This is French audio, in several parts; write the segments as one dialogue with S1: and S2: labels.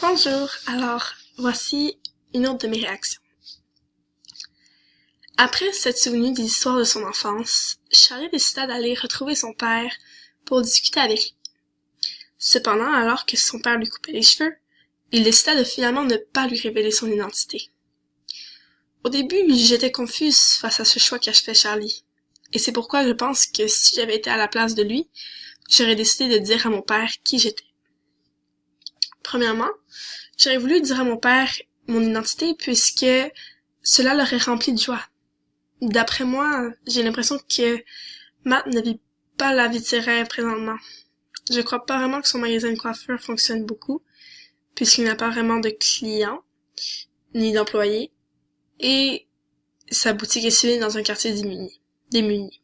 S1: Bonjour, alors voici une autre de mes réactions. Après s'être souvenu des histoires de son enfance, Charlie décida d'aller retrouver son père pour discuter avec lui. Cependant, alors que son père lui coupait les cheveux, il décida de finalement ne pas lui révéler son identité. Au début, j'étais confuse face à ce choix qu'a fait Charlie, et c'est pourquoi je pense que si j'avais été à la place de lui, j'aurais décidé de dire à mon père qui j'étais. Premièrement, j'aurais voulu dire à mon père mon identité puisque cela l'aurait rempli de joie. D'après moi, j'ai l'impression que Matt ne vit pas la vie de ses rêves présentement. Je crois pas vraiment que son magasin de coiffure fonctionne beaucoup, puisqu'il n'a pas vraiment de clients, ni d'employés, et sa boutique est située dans un quartier démuni.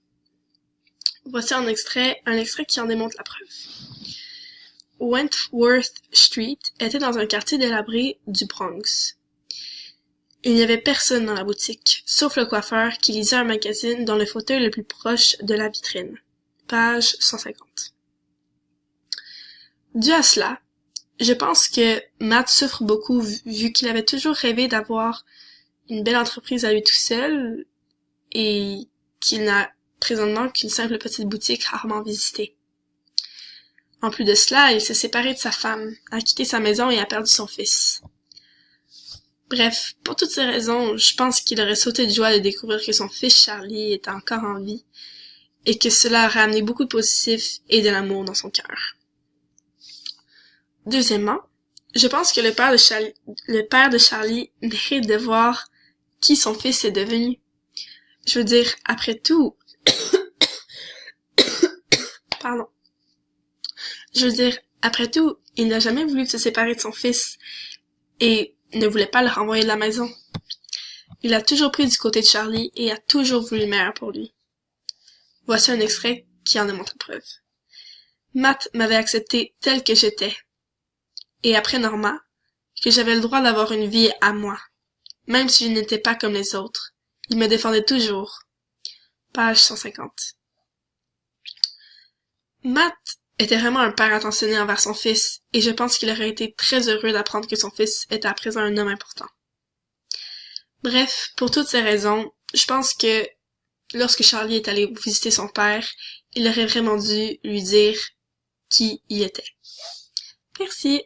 S1: Voici un extrait qui en démontre la preuve. Wentworth Street était dans un quartier délabré du Bronx. Il n'y avait personne dans la boutique, sauf le coiffeur qui lisait un magazine dans le fauteuil le plus proche de la vitrine. Page 150. Dû à cela, je pense que Matt souffre beaucoup vu qu'il avait toujours rêvé d'avoir une belle entreprise à lui tout seul et qu'il n'a présentement qu'une simple petite boutique rarement visitée. En plus de cela, il s'est séparé de sa femme, a quitté sa maison et a perdu son fils. Bref, pour toutes ces raisons, je pense qu'il aurait sauté de joie de découvrir que son fils Charlie était encore en vie et que cela aurait amené beaucoup de positif et de l'amour dans son cœur. Deuxièmement, je pense que le père de Charlie mérite de voir qui son fils est devenu. Je veux dire, après tout, il n'a jamais voulu se séparer de son fils et ne voulait pas le renvoyer de la maison. Il a toujours pris du côté de Charlie et a toujours voulu le meilleur pour lui. Voici un extrait qui en démontre la preuve. Matt m'avait accepté tel que j'étais. Et après Norma, que j'avais le droit d'avoir une vie à moi, même si je n'étais pas comme les autres. Il me défendait toujours. Page 150. Matt était vraiment un père attentionné envers son fils, et je pense qu'il aurait été très heureux d'apprendre que son fils était à présent un homme important. Bref, pour toutes ces raisons, je pense que lorsque Charlie est allé visiter son père, il aurait vraiment dû lui dire qui il était. Merci.